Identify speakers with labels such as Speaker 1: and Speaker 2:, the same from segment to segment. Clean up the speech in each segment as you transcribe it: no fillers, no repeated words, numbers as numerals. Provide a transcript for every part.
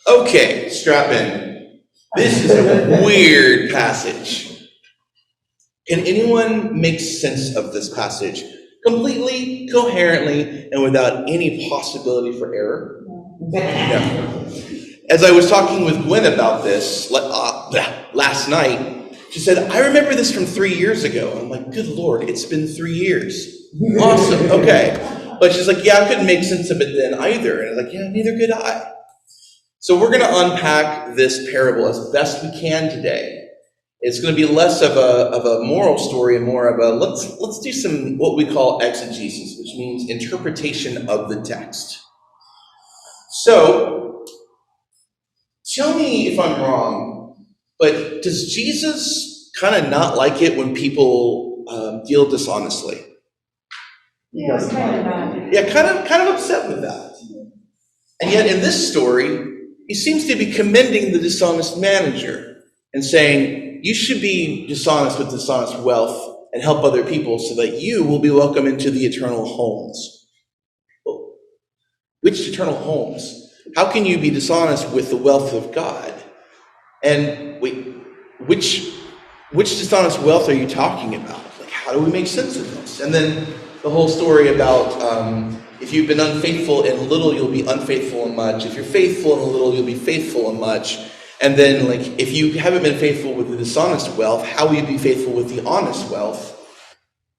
Speaker 1: Okay, strap in. This is a weird passage. Can anyone make sense of this passage completely, coherently, and without any possibility for error? No. As I was talking with Gwen about this last night, she said, I remember this from 3 years ago. I'm like, good Lord, it's been 3 years. Awesome, okay. But she's like, yeah, I couldn't make sense of it then either. And I was like, yeah, neither could I. So we're going to unpack this parable as best we can today. It's going to be less of a moral story and more of a let's do some what we call exegesis, which means interpretation of the text. So tell me if I'm wrong, but does Jesus kind of not like it when people deal dishonestly?
Speaker 2: Yeah, kind of.
Speaker 1: Yeah, kind of upset with that. And yet in this story, he seems to be commending the dishonest manager and saying, you should be dishonest with dishonest wealth and help other people so that you will be welcome into the eternal homes. Well, which eternal homes? How can you be dishonest with the wealth of God? And wait, which dishonest wealth are you talking about? Like, how do we make sense of this? And then the whole story about if you've been unfaithful in little, you'll be unfaithful in much. If you're faithful in a little, you'll be faithful in much. And then, like, if you haven't been faithful with the dishonest wealth, how will you be faithful with the honest wealth?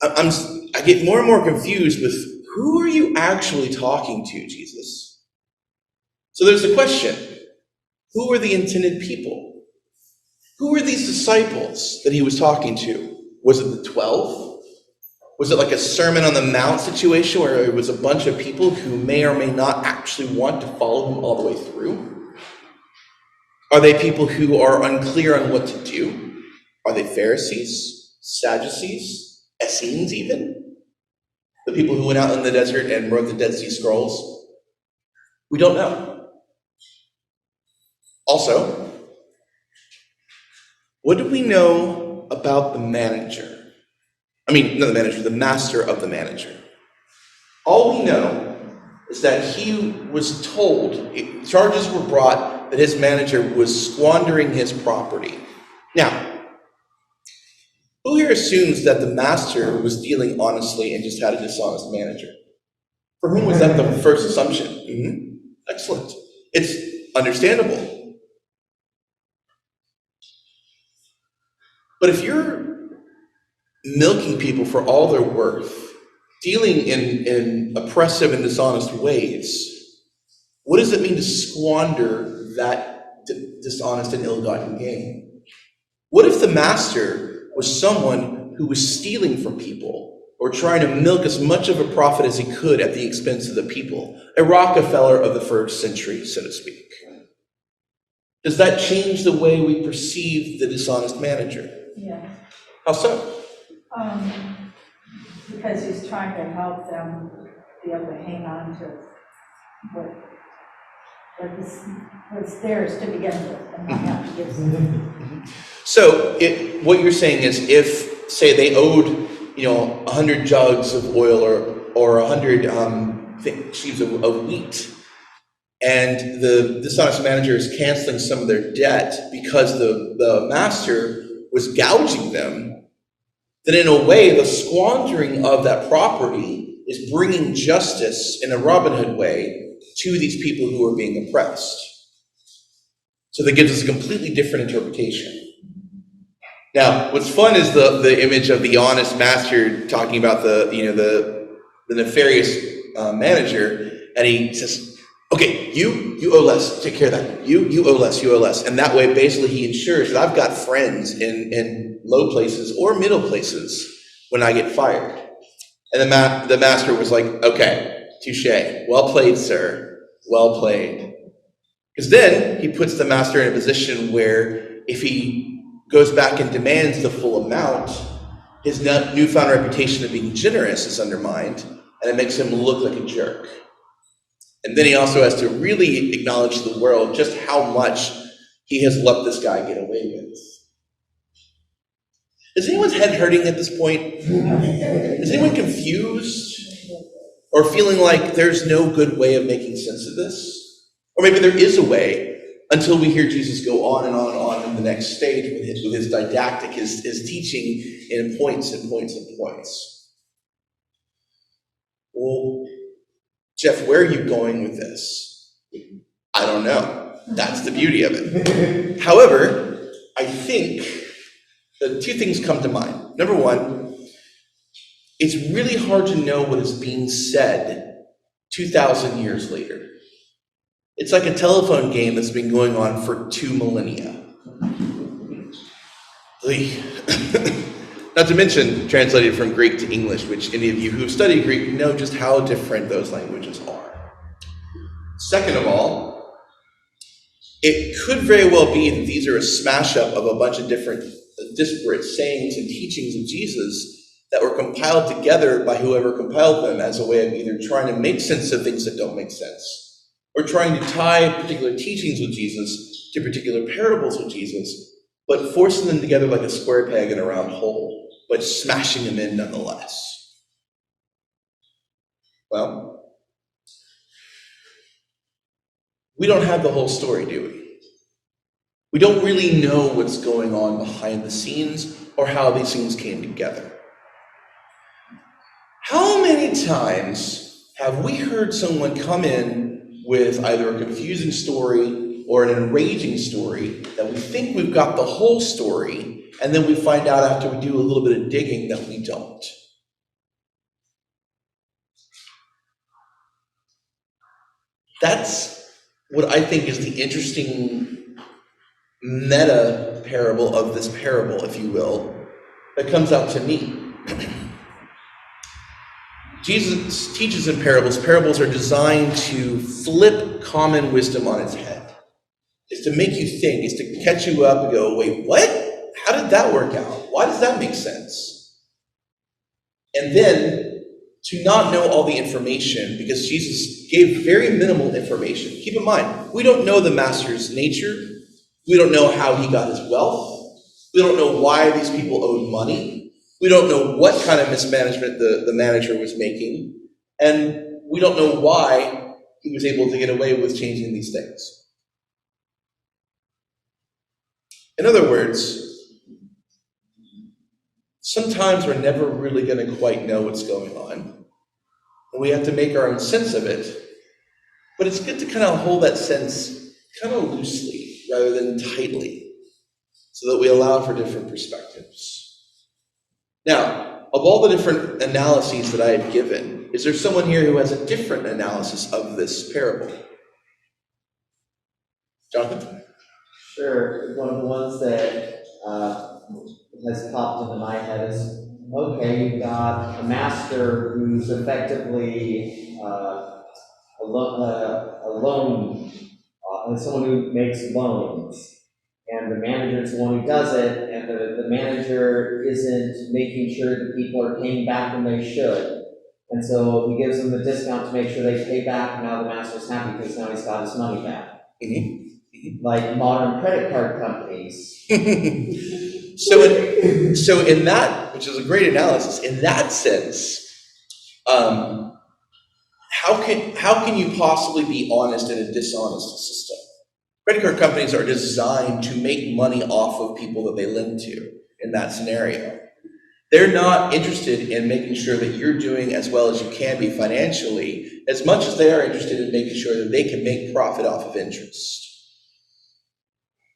Speaker 1: I get more and more confused with who are you actually talking to, Jesus? So there's the question, who are the intended people? Who are these disciples that he was talking to? Was it the 12? Was it like a Sermon on the Mount situation where it was a bunch of people who may or may not actually want to follow him all the way through? Are they people who are unclear on what to do? Are they Pharisees, Sadducees, Essenes even? The people who went out in the desert and wrote the Dead Sea Scrolls? We don't know. Also, what do we know about the manager? The master of the manager. All we know is that he was told, charges were brought that his manager was squandering his property. Now, who here assumes that the master was dealing honestly and just had a dishonest manager? For whom was that the first assumption? Mm-hmm. Excellent. It's understandable. But if you're milking people for all their worth, dealing in oppressive and dishonest ways, what does it mean to squander that dishonest and ill-gotten gain? What if the master was someone who was stealing from people or trying to milk as much of a profit as he could at the expense of the people? A Rockefeller of the first century, so to speak. Does that change the way we perceive the dishonest manager?
Speaker 2: Yeah.
Speaker 1: How so?
Speaker 2: Because he's trying to help them be able to hang on to what's theirs to begin with and not have to give something.
Speaker 1: So what you're saying is if, say, they owed 100 jugs of oil or 100 sheaves of wheat, and the dishonest manager is canceling some of their debt because the master was gouging them, then in a way, the squandering of that property is bringing justice in a Robin Hood way to these people who are being oppressed. So that gives us a completely different interpretation. Now, what's fun is the image of the honest master talking about the nefarious manager, and he says, okay, you owe less, take care of that. You owe less. And that way, basically, he ensures that I've got friends in low places or middle places when I get fired. And the master was like, okay, touche. Well played, sir. Well played. Because then he puts the master in a position where if he goes back and demands the full amount, his newfound reputation of being generous is undermined, and it makes him look like a jerk. And then he also has to really acknowledge to the world just how much he has let this guy get away with. Is anyone's head hurting at this point? Is anyone confused? Or feeling like there's no good way of making sense of this? Or maybe there is a way, until we hear Jesus go on and on and on in the next stage with his didactic, his teaching in points and points and points. Well, Jeff, where are you going with this? I don't know. That's the beauty of it. However, I think that two things come to mind. Number one, it's really hard to know what is being said 2,000 years later. It's like a telephone game that's been going on for 2 millennia. Not to mention translated from Greek to English, which any of you who have studied Greek know just how different those languages are. Second of all, it could very well be that these are a smash up of a bunch of different disparate sayings and teachings of Jesus that were compiled together by whoever compiled them as a way of either trying to make sense of things that don't make sense, or trying to tie particular teachings with Jesus to particular parables of Jesus, but forcing them together like a square peg in a round hole, but smashing them in nonetheless. Well, we don't have the whole story, do we? We don't really know what's going on behind the scenes or how these things came together. How many times have we heard someone come in with either a confusing story or an enraging story that we think we've got the whole story, and then we find out after we do a little bit of digging that we don't? That's what I think is the interesting meta parable of this parable, if you will, that comes out to me. Jesus teaches in parables. Parables are designed to flip common wisdom on its head. It's to make you think. It's to catch you up and go, wait, what? How did that work out? Why does that make sense? And then to not know all the information, because Jesus gave very minimal information. Keep in mind, we don't know the master's nature. We don't know how he got his wealth. We don't know why these people owed money. We don't know what kind of mismanagement the manager was making. And we don't know why he was able to get away with changing these things. In other words, sometimes we're never really going to quite know what's going on. And we have to make our own sense of it. But it's good to kind of hold that sense kind of loosely rather than tightly, so that we allow for different perspectives. Now, of all the different analyses that I have given, is there someone here who has a different analysis of this parable? Jonathan?
Speaker 3: Sure. One of the ones that has popped into my head is, okay, you've got a master who's effectively someone who makes loans. And the manager's the one who does it, and the manager isn't making sure that people are paying back when they should. And so he gives them the discount to make sure they pay back, and now the master's happy because now he's got his money back. Mm-hmm. Like modern credit card companies.
Speaker 1: So in that, which is a great analysis, in that sense, how can you possibly be honest in a dishonest system? Credit card companies are designed to make money off of people that they lend to in that scenario. They're not interested in making sure that you're doing as well as you can be financially, as much as they are interested in making sure that they can make profit off of interest.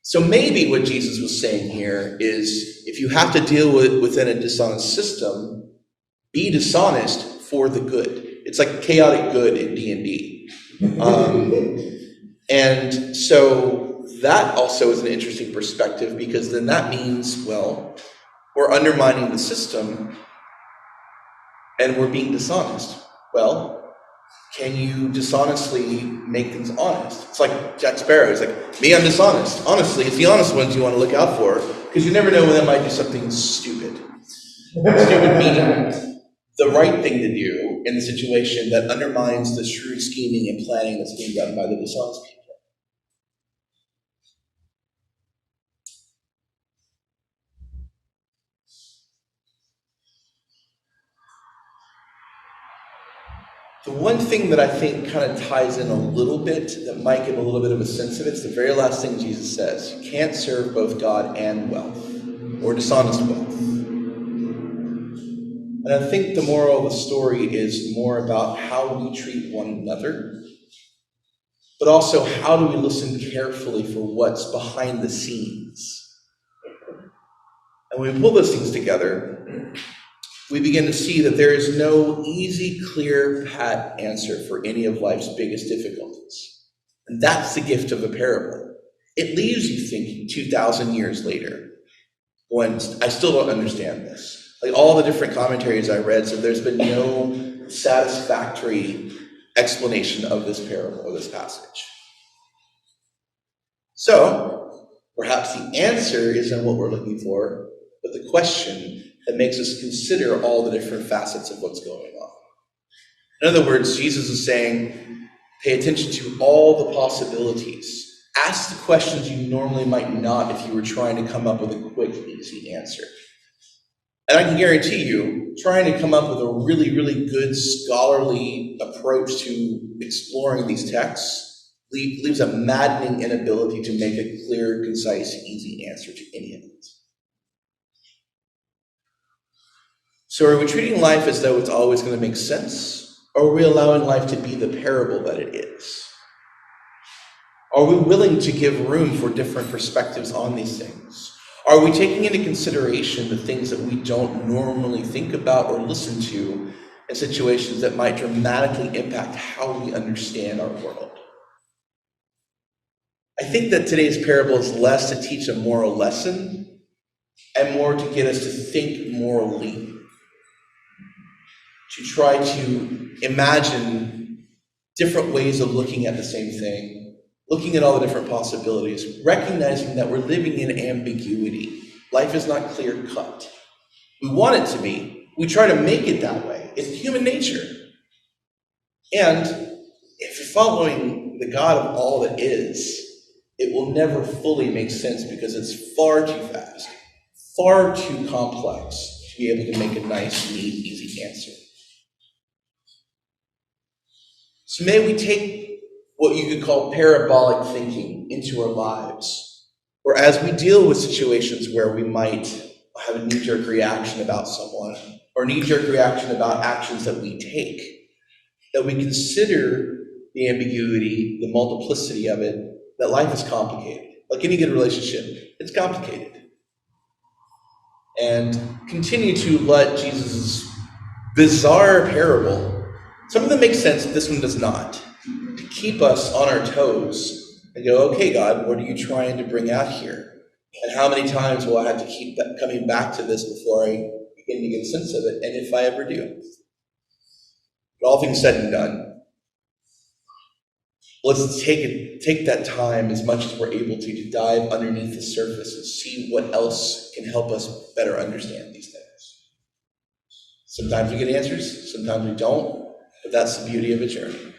Speaker 1: So maybe what Jesus was saying here is, if you have to deal within a dishonest system, be dishonest for the good. It's like chaotic good in D&D. And so that also is an interesting perspective, because then that means, well, we're undermining the system and we're being dishonest. Well, can you dishonestly make things honest? It's like Jack Sparrow. He's like, me, I'm dishonest. Honestly, it's the honest ones you want to look out for, because you never know when they might do something stupid. Stupid meaning the right thing to do in the situation that undermines the shrewd scheming and planning that's being done by the dishonest people. The one thing that I think kind of ties in a little bit that might give a little bit of a sense of it is the very last thing Jesus says. You can't serve both God and wealth, or dishonest wealth. And I think the moral of the story is more about how we treat one another, but also how do we listen carefully for what's behind the scenes. And when we pull those things together, we begin to see that there is no easy, clear, pat answer for any of life's biggest difficulties. And that's the gift of a parable. It leaves you thinking 2,000 years later, when I still don't understand this. Like all the different commentaries I read said there's been no satisfactory explanation of this parable or this passage. So, perhaps the answer isn't what we're looking for, but the question that makes us consider all the different facets of what's going on. In other words, Jesus is saying, pay attention to all the possibilities. Ask the questions you normally might not if you were trying to come up with a quick, easy answer. And I can guarantee you, trying to come up with a really, really good scholarly approach to exploring these texts leaves a maddening inability to make a clear, concise, easy answer to any of it. So are we treating life as though it's always going to make sense? Or are we allowing life to be the parable that it is? Are we willing to give room for different perspectives on these things? Are we taking into consideration the things that we don't normally think about or listen to in situations that might dramatically impact how we understand our world? I think that today's parable is less to teach a moral lesson and more to get us to think morally, to try to imagine different ways of looking at the same thing, looking at all the different possibilities, recognizing that we're living in ambiguity. Life is not clear-cut. We want it to be. We try to make it that way. It's human nature. And if you're following the God of all that is, it will never fully make sense because it's far too fast, far too complex to be able to make a nice, neat, easy answer. So may we take what you could call parabolic thinking into our lives, or as we deal with situations where we might have a knee-jerk reaction about someone, or a knee-jerk reaction about actions that we take, that we consider the ambiguity, the multiplicity of it, that life is complicated. Like any good relationship, it's complicated. And continue to let Jesus' bizarre parable, some of them make sense, this one does not, to keep us on our toes and go, okay, God, what are you trying to bring out here? And how many times will I have to keep coming back to this before I begin to get a sense of it, and if I ever do? But all things said and done, let's take that time as much as we're able to dive underneath the surface and see what else can help us better understand these things. Sometimes we get answers, sometimes we don't, but that's the beauty of a journey.